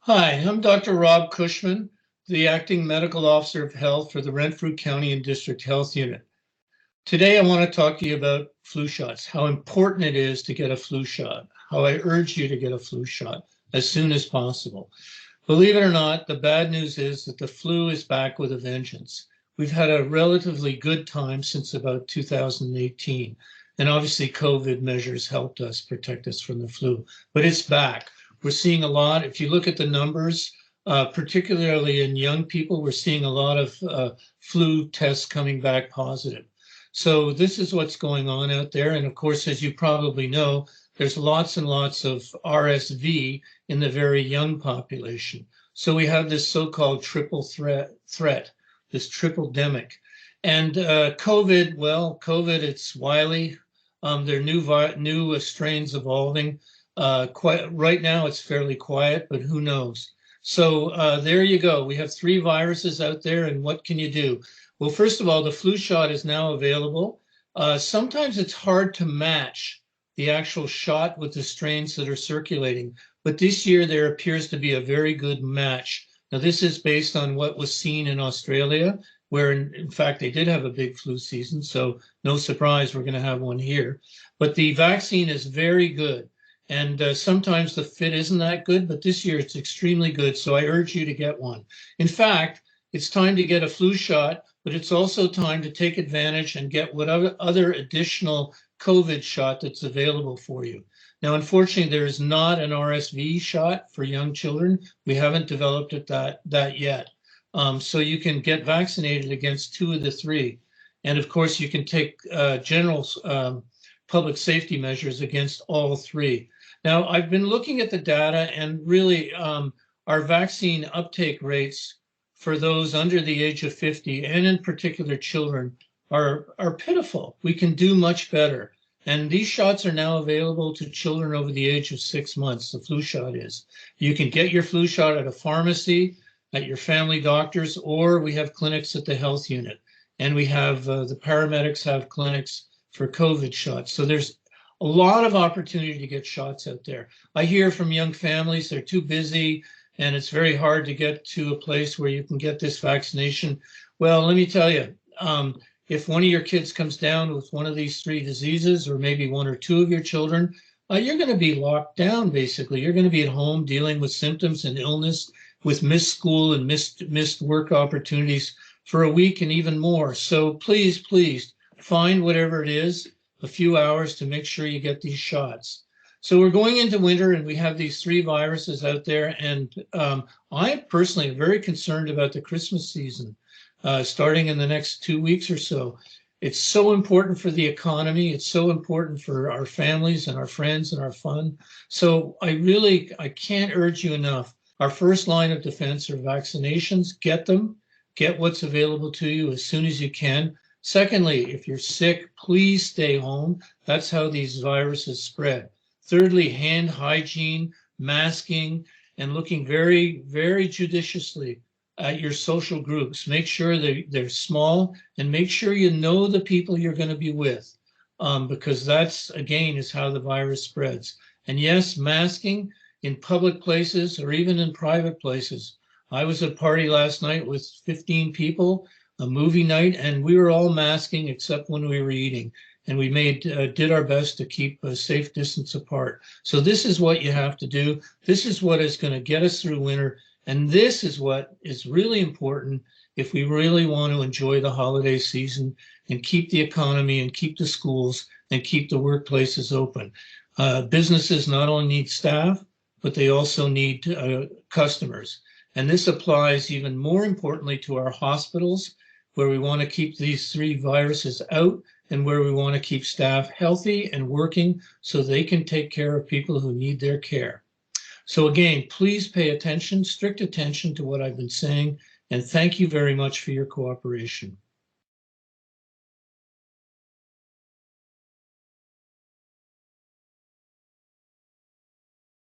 Hi, I'm Dr. Rob Cushman, the Acting Medical Officer of Health for the Renfrew County and District Health Unit. Today, I want to talk to you about flu shots, how important it is to get a flu shot, how I urge you to get a flu shot as soon as possible. Believe it or not, the bad news is that the flu is back with a vengeance. We've had a relatively good time since about 2018, and obviously COVID measures helped us protect us from the flu, but it's back. We're seeing a lot. If you look at the numbers, particularly in young people, we're seeing a lot of flu tests coming back positive. So this is what's going on out there. And of course, as you probably know, there's lots and lots of RSV in the very young population. So we have this so-called triple threat, this triple demic. And COVID, well, COVID, it's wily. There are new strains evolving. Right now, it's fairly quiet, but who knows? So there you go. We have three viruses out there, and what can you do? Well, first of all, the flu shot is now available. Sometimes it's hard to match the actual shot with the strains that are circulating, but this year there appears to be a very good match. Now, this is based on what was seen in Australia, where in fact they did have a big flu season, so no surprise we're going to have one here. But the vaccine is very good. And sometimes the fit isn't that good, but this year it's extremely good. So I urge you to get one. In fact, it's time to get a flu shot, but it's also time to take advantage and get whatever other additional COVID shot that's available for you. Now, unfortunately, there is not an RSV shot for young children. We haven't developed it that yet. So you can get vaccinated against two of the three. And of course, you can take general public safety measures against all three. Now, I've been looking at the data, and really our vaccine uptake rates for those under the age of 50, and in particular children, are pitiful. We can do much better. And these shots are now available to children over the age of 6 months, the flu shot is. You can get your flu shot at a pharmacy, at your family doctor's, or we have clinics at the health unit. And we have, the paramedics have clinics for COVID shots. So there's a lot of opportunity to get shots out there. I hear from young families, they're too busy and it's very hard to get to a place where you can get this vaccination. Well, let me tell you, if one of your kids comes down with one of these three diseases, or maybe one or two of your children, you're going to be locked down, basically. You're going to be at home dealing with symptoms and illness, with missed school and missed work opportunities for a week and even more. So please, please find whatever it is, a few hours to make sure you get these shots. So we're going into winter and we have these three viruses out there. And I personally am very concerned about the Christmas season starting in the next 2 weeks or so. It's so important for the economy. It's so important for our families and our friends and our fun. So I can't urge you enough. Our first line of defense are vaccinations. Get them. Get what's available to you as soon as you can. Secondly, if you're sick, please stay home. That's how these viruses spread. Thirdly, hand hygiene, masking, and looking very, very judiciously at your social groups. Make sure they're small, and make sure you know the people you're going to be with, because that's, again, is how the virus spreads. And yes, masking in public places or even in private places. I was at a party last night with 15 people, a movie night, and we were all masking except when we were eating. And we did our best to keep a safe distance apart. So this is what you have to do. This is what is going to get us through winter. And this is what is really important if we really want to enjoy the holiday season and keep the economy and keep the schools and keep the workplaces open. Businesses not only need staff, but they also need customers. And this applies even more importantly to our hospitals, where we want to keep these three viruses out and where we want to keep staff healthy and working so they can take care of people who need their care. So again, please pay attention, strict attention to what I've been saying, and thank you very much for your cooperation.